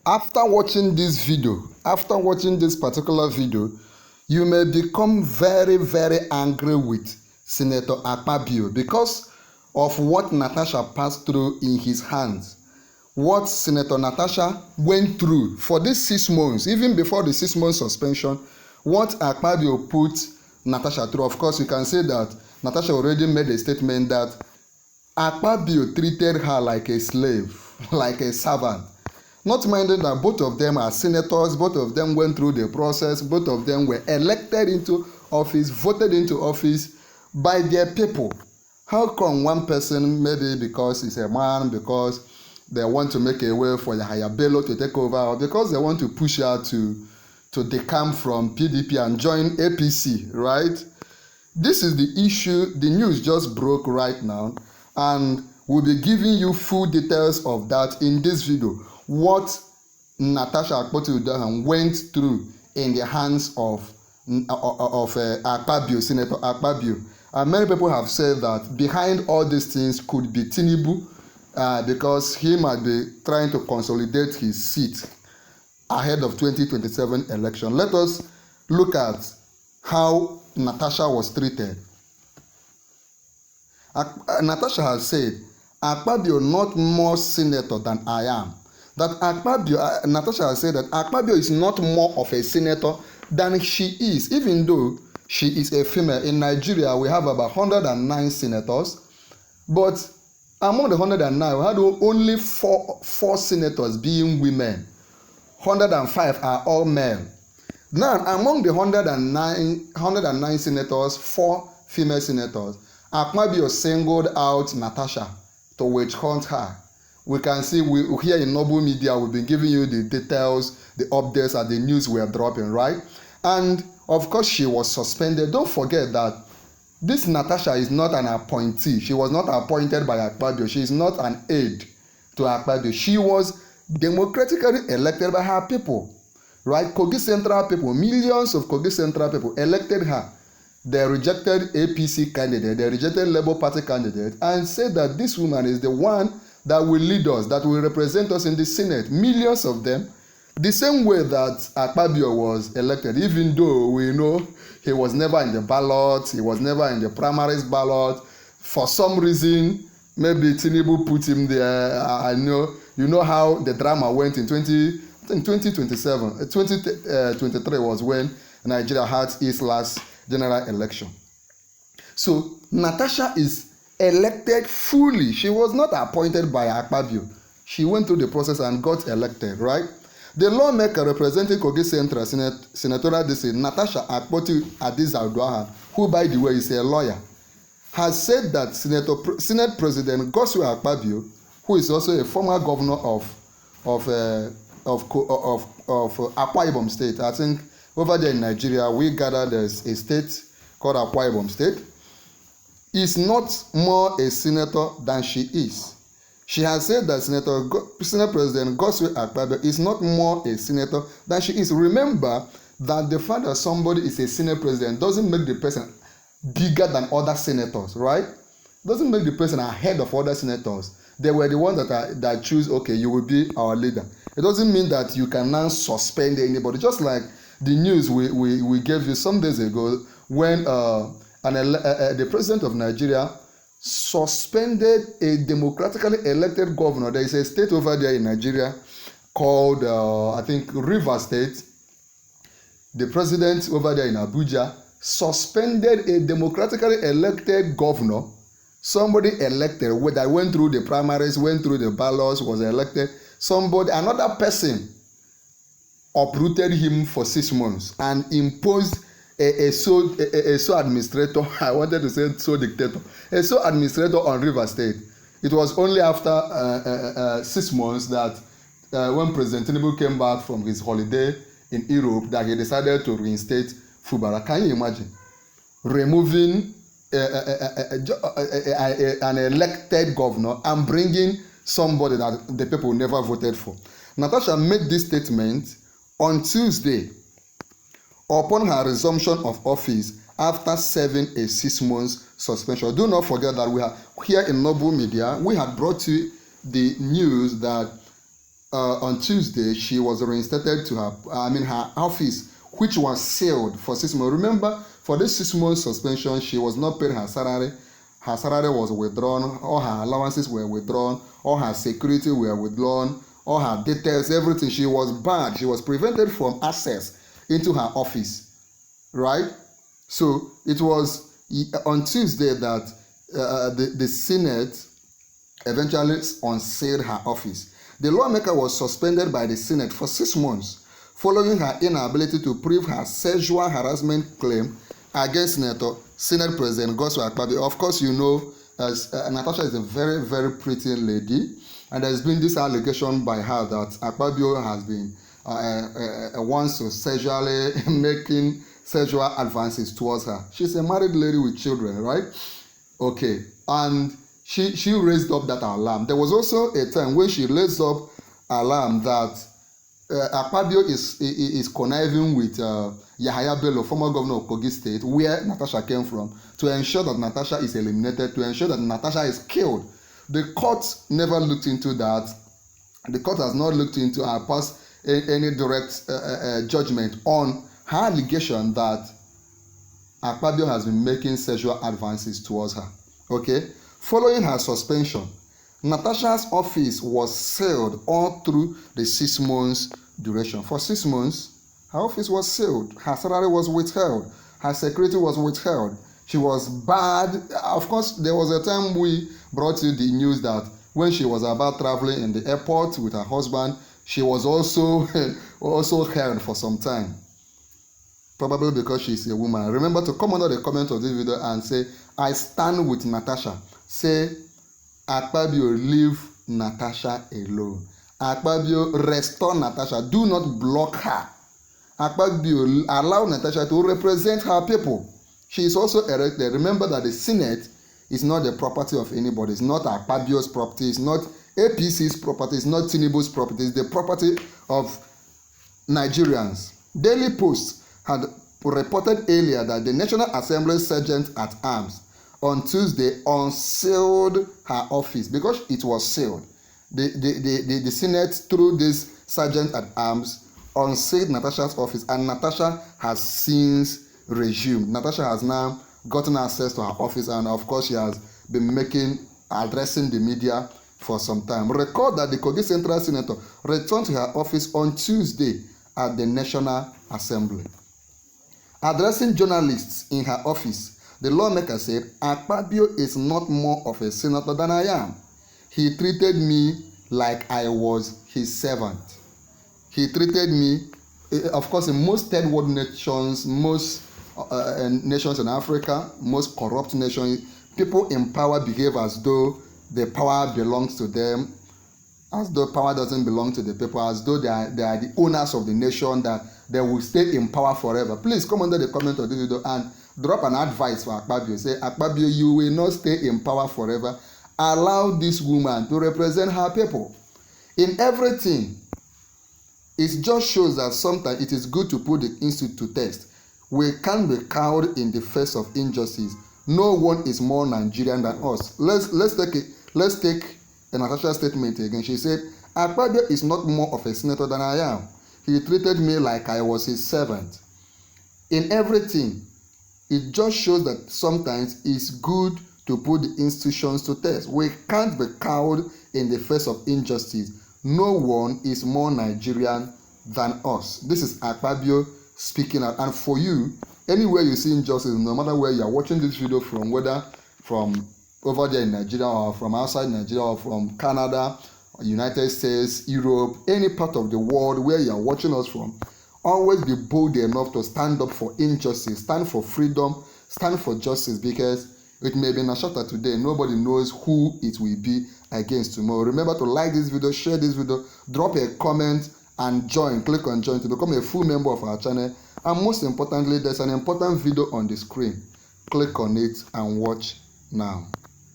After watching this particular video, you may become very, very angry with Senator Akpabio because of what Natasha passed through in his hands. What Senator Natasha went through for these 6 months, even before the 6 month suspension, what Akpabio put Natasha through. Of course, you can say that Natasha already made a statement that Akpabio treated her like a slave, like a servant. Not minding that both of them are senators, both of them went through the process, both of them were elected into office, voted into office by their people. How come one person, maybe because he's a man, because they want to make a way for Yahaya Bello to take over, or because they want to push her to decamp from PDP and join APC, right? This is the issue. The news just broke right now, and we'll be giving you full details of that in this video. What Natasha Akpoti went through in the hands of Akpabio, Senator Akpabio. And many people have said that behind all these things could be Tinubu, because he might be trying to consolidate his seat ahead of 2027 election. Let us look at how Natasha was treated. Natasha has said, Akpabio not more senator than I am. That Akpabio, Natasha has said that Akpabio is not more of a senator than she is, even though she is a female. In Nigeria, we have about 109 senators, but among the 109, we had only four senators being women. 105 are all male. Now, among the 109 senators, 4 female senators, Akpabio singled out Natasha to witch hunt her. We can see here in Noble Media, we've been giving you the details, the updates, and the news we are dropping, right? And of course, she was suspended. Don't forget that this Natasha is not an appointee. She was not appointed by Akpabio. She is not an aide to Akpabio. She was democratically elected by her people, right? Kogi Central people, millions of Kogi Central people elected her. They rejected APC candidate, they rejected Labour Party candidate, and said that this woman is the one that will lead us, that will represent us in the Senate. Millions of them. The same way that Akpabio was elected, even though we know he was never in the ballot, he was never in the primaries ballot. For some reason, maybe Tinubu put him there. I know, you know how the drama went in 2023 was when Nigeria had its last general election. So Natasha is elected fully. She was not appointed by Akpabio. She went through the process and got elected, right? The lawmaker representing Kogi Central Senatorial District, Natasha Akpoti Adizalduahan, who by the way is a lawyer, has said that Senate President Godswill Akpabio, who is also a former governor of Akwa Ibom State, I think over there in Nigeria, we gather there's a state called Akwa Ibom State, is not more a senator than she is. She has said that Senate President Godswill Akpabio is not more a senator than she is. Remember that the fact that somebody is a Senate President doesn't make the person bigger than other senators, right? Doesn't make the person ahead of other senators. They were the ones that choose, okay, you will be our leader. It doesn't mean that you can now suspend anybody. Just like the news we gave you some days ago when the president of Nigeria suspended a democratically elected governor. There is a state over there in Nigeria called, I think, Rivers State. The president over there in Abuja suspended a democratically elected governor. Somebody elected that went through the primaries, went through the ballots, was elected. Another person uprooted him for 6 months and imposed a sole administrator. I wanted to say sole dictator. A sole administrator on Rivers State. It was only after 6 months that when President Tinubu came back from his holiday in Europe, that he decided to reinstate Fubara. Can you imagine removing an elected governor and bringing somebody that the people never voted for? Natasha made this statement on Tuesday upon her resumption of office after serving a 6 months suspension. Do not forget that we are here in Noble Media. We had brought you the news that on Tuesday, she was reinstated to her office, which was sealed for 6 months. Remember, for this 6 months suspension, she was not paid her salary. Her salary was withdrawn, all her allowances were withdrawn, all her security were withdrawn, all her details, everything. She was barred. She was prevented from access into her office, right? So it was on Tuesday that the Senate eventually unsealed her office. The lawmaker was suspended by the Senate for 6 months following her inability to prove her sexual harassment claim against Senate President Godswill Akpabio. Of course, you know, Natasha is a very, very pretty lady, and there's been this allegation by her that Akpabio has been wants to sexually making sexual advances towards her. She's a married lady with children, right? Okay, and she raised up that alarm. There was also a time when she raised up alarm that Akpabio is conniving with Yahaya Bello, former governor of Kogi State, where Natasha came from, to ensure that Natasha is eliminated, to ensure that Natasha is killed. The court never looked into that. The court has not looked into or passed any direct judgment on her allegation that Akpabio has been making sexual advances towards her. Okay? Following her suspension, Natasha's office was sealed all through the 6 months duration. For 6 months, her office was sealed. Her salary was withheld. Her security was withheld. She was barred. Of course, there was a time we brought you the news that when she was about traveling in the airport with her husband, she was also held for some time. Probably because she's a woman. Remember to come under the comment of this video and say, I stand with Natasha. Say, Akpabio, leave Natasha alone. Akpabio, restore Natasha. Do not block her. Akpabio, allow Natasha to represent her people. She is also elected. Remember that the Senate is not the property of anybody. It's not Akpabio's property. It's not APC's property. It's not Tinubu's property. It's the property of Nigerians. Daily Post had reported earlier that the National Assembly Sergeant at Arms on Tuesday unsealed her office because it was sealed. The Senate, through this Sergeant at Arms, unsealed Natasha's office, and Natasha has since resumed. Natasha has now gotten access to her office, and of course she has been addressing the media for some time. Recall that the Kogi Central Senator returned to her office on Tuesday at the National Assembly. Addressing journalists in her office, the lawmaker said, Akpabio is not more of a senator than I am. He treated me like I was his servant. He treated me, of course, in most third world nations, most nations in Africa, most corrupt nations, people in power behave as though the power belongs to them, as though power doesn't belong to the people, as though they are the owners of the nation, that they will stay in power forever. Please come under the comment of this video and drop an advice for Akpabio. Say, Akpabio, you will not stay in power forever. Allow this woman to represent her people. In everything, it just shows that sometimes it is good to put the institute to test. We can't be cowed in the face of injustice. No one is more Nigerian than us. Let's take Natasha's statement again. She said, Akpabio is not more of a senator than I am. He treated me like I was his servant. In everything, it just shows that sometimes it's good to put the institutions to test. We can't be cowed in the face of injustice. No one is more Nigerian than us. This is Akpabio speaking out. And for you, anywhere you see injustice, no matter where you are watching this video from, whether from over there in Nigeria or from outside Nigeria or from Canada, United States, Europe, any part of the world where you are watching us from, always be bold enough to stand up for injustice, stand for freedom, stand for justice, because it may be Nashata today. Nobody knows who it will be against tomorrow. Remember to like this video, share this video, drop a comment, and click on join to become a full member of our channel. And most importantly, there's an important video on the screen. Click on it and watch now.